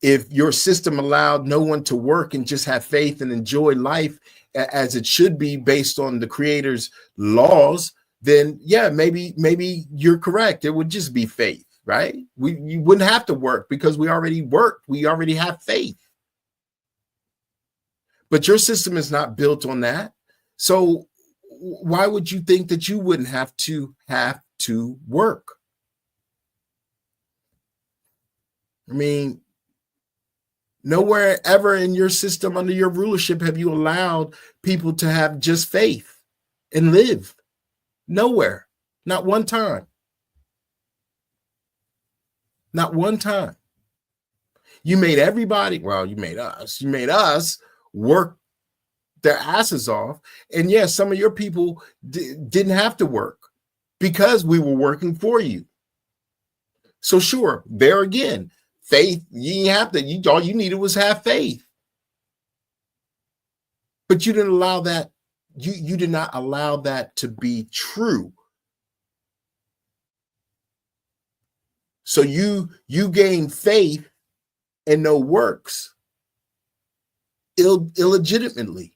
If your system allowed no one to work and just have faith and enjoy life as it should be based on the creator's laws, then yeah, maybe you're correct. It would just be faith. Right? You wouldn't have to work because we already work. We already have faith. But your system is not built on that. So why would you think that you wouldn't have to work? I mean, nowhere ever in your system under your rulership have you allowed people to have just faith and live. Nowhere. Not one time. Not one time. You made you made us work their asses off. And yes, some of your people didn't have to work because we were working for you. So sure, there again, faith, you didn't have to, all you needed was have faith. But you didn't allow that, you did not allow that to be true. So you gain faith and no works illegitimately.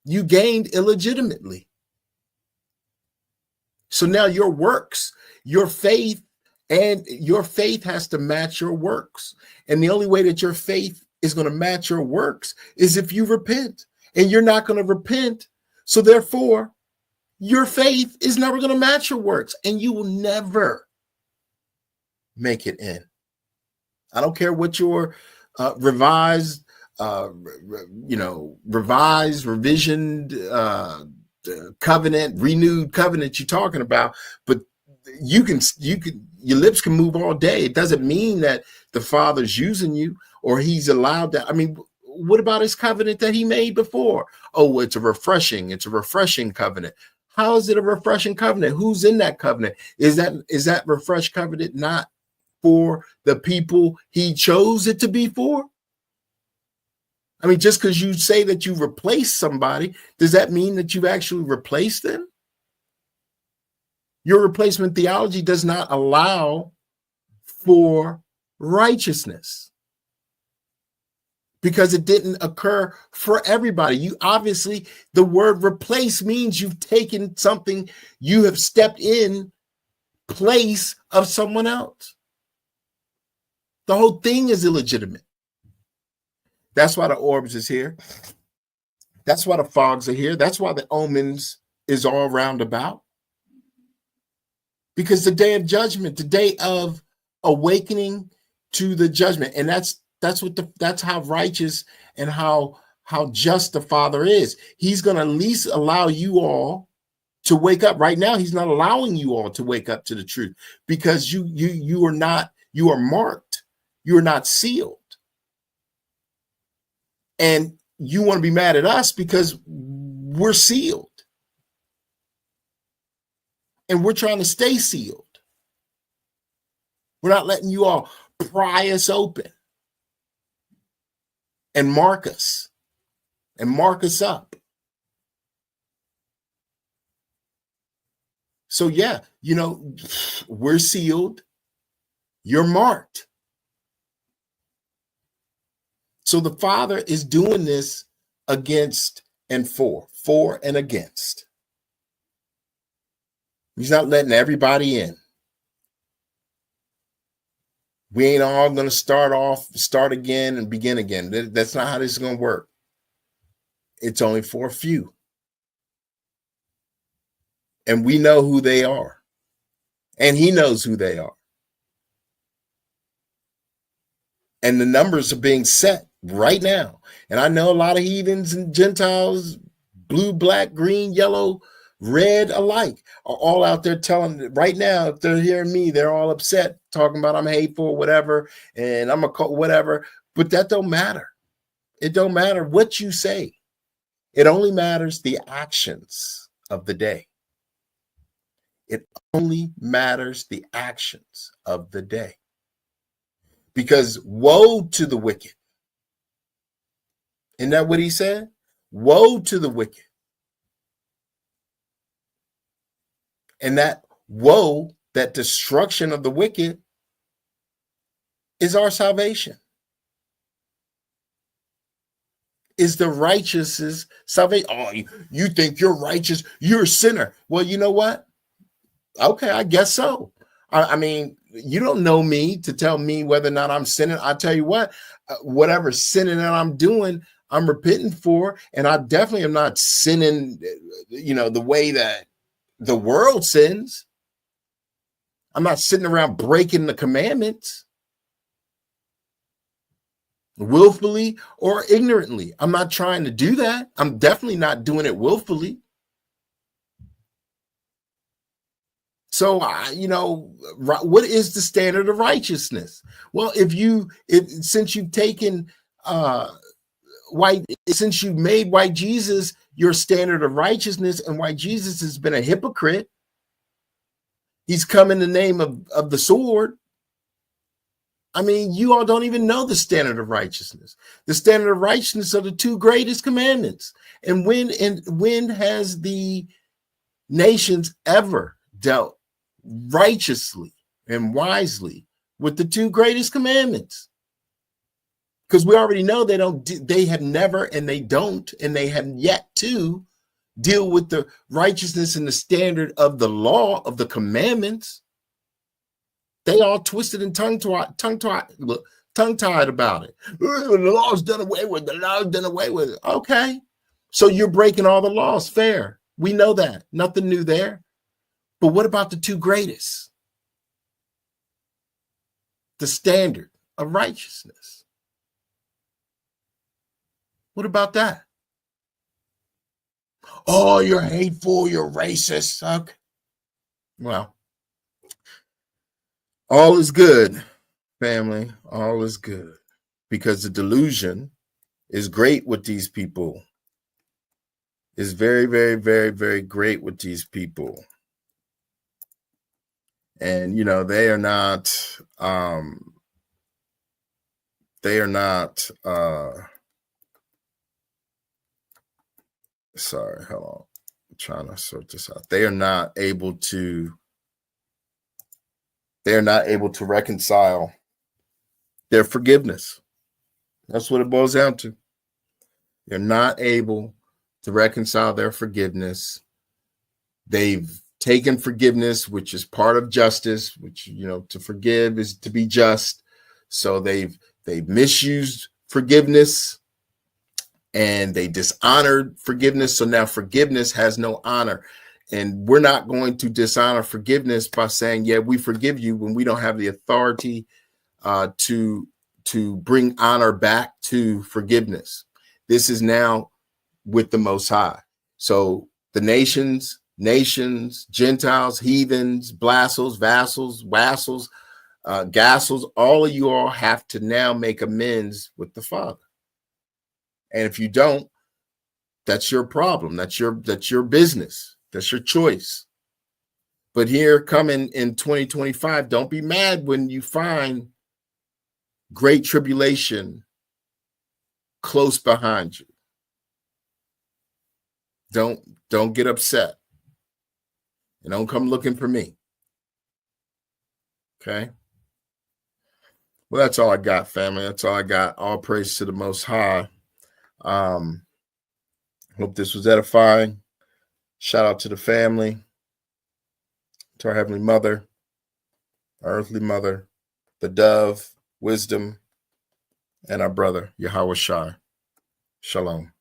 You gained illegitimately. So now your works, your faith has to match your works. And the only way that your faith is going to match your works is if you repent. And you're not going to repent. So therefore, your faith is never going to match your works. And you will never make it in. I don't care what your revisioned covenant, renewed covenant you're talking about, but your lips can move all day. It doesn't mean that the Father's using you or he's allowed that. I mean, what about his covenant that he made before? Oh, it's a refreshing covenant. How is it a refreshing covenant? Who's in that covenant? Is that refreshed covenant not for the people he chose it to be for? I mean, just because you say that you replaced somebody, does that mean that you've actually replaced them? Your replacement theology does not allow for righteousness because it didn't occur for everybody. The word replace means you've taken something, you have stepped in place of someone else. The whole thing is illegitimate. That's why the orbs is here. That's why the fogs are here. That's why the omens is all round about. Because the day of judgment, the day of awakening to the judgment, and that's how righteous and how just the Father is. He's going to at least allow you all to wake up. Right now, he's not allowing you all to wake up to the truth because you are marked. You are not sealed. And you want to be mad at us because we're sealed. And we're trying to stay sealed. We're not letting you all pry us open and mark us up. So yeah, we're sealed. You're marked. So the Father is doing this against and for and against. He's not letting everybody in. We ain't all going to start again and begin again. That's not how this is going to work. It's only for a few. And we know who they are. And he knows who they are. And the numbers are being set right now. And I know a lot of heathens and Gentiles, blue, black, green, yellow, red alike, are all out there telling right now, if they're hearing me, they're all upset, talking about I'm hateful, whatever, and I'm a whatever. But that don't matter. It don't matter what you say. It only matters the actions of the day. It only matters the actions of the day. Because woe to the wicked. Isn't that what he said? Woe to the wicked. And that woe, that destruction of the wicked, is our salvation. Is the righteous's salvation. Oh, you think you're righteous? You're a sinner. Well, you know what? Okay, I guess so. I mean, you don't know me to tell me whether or not I'm sinning. I tell you what, whatever sinning that I'm doing, I'm repenting for, and I definitely am not sinning, the way that the world sins. I'm not sitting around breaking the commandments willfully or ignorantly. I'm not trying to do that. I'm definitely not doing it willfully. So, what is the standard of righteousness? Well, since you've taken since you made white Jesus your standard of righteousness, and white Jesus has been a hypocrite, he's come in the name of the sword. I mean, you all don't even know the standard of righteousness. The standard of righteousness are the two greatest commandments. And when has the nations ever dealt righteously and wisely with the two greatest commandments? Because we already know they have never, and they don't, and they have yet to deal with the righteousness and the standard of the law of the commandments. They all twisted and tongue-tied about it. The law's done away with. The law's done away with it. Okay. So you're breaking all the laws. Fair. We know that. Nothing new there. But what about the two greatest? The standard of righteousness. What about that? Oh, you're hateful. You're racist. Okay. Well, all is good, family. All is good. Because the delusion is great with these people. Is very, very, very, very great with these people. And, they are not, sorry, hold on. I'm trying to sort this out. They are not able to reconcile their forgiveness. That's what it boils down to. They're not able to reconcile their forgiveness. They've taken forgiveness, which is part of justice, which, to forgive is to be just. So they've misused forgiveness, and they dishonored forgiveness. So now forgiveness has no honor. And we're not going to dishonor forgiveness by saying, yeah, we forgive you, when we don't have the authority to bring honor back to forgiveness. This is now with the Most High. So the nations, Gentiles, heathens, blassels, vassals, wassels, gassels, all of you all have to now make amends with the Father. And if you don't, that's your problem. That's your business. That's your choice. But here coming in 2025, don't be mad when you find great tribulation close behind you. Don't get upset. And don't come looking for me. Okay? Well, that's all I got, family. That's all I got. All praise to the Most High. Hope this was edifying. Shout out to the family, to our Heavenly Mother, our earthly mother, the dove, wisdom, and our brother, Yahweh Shai. Shalom.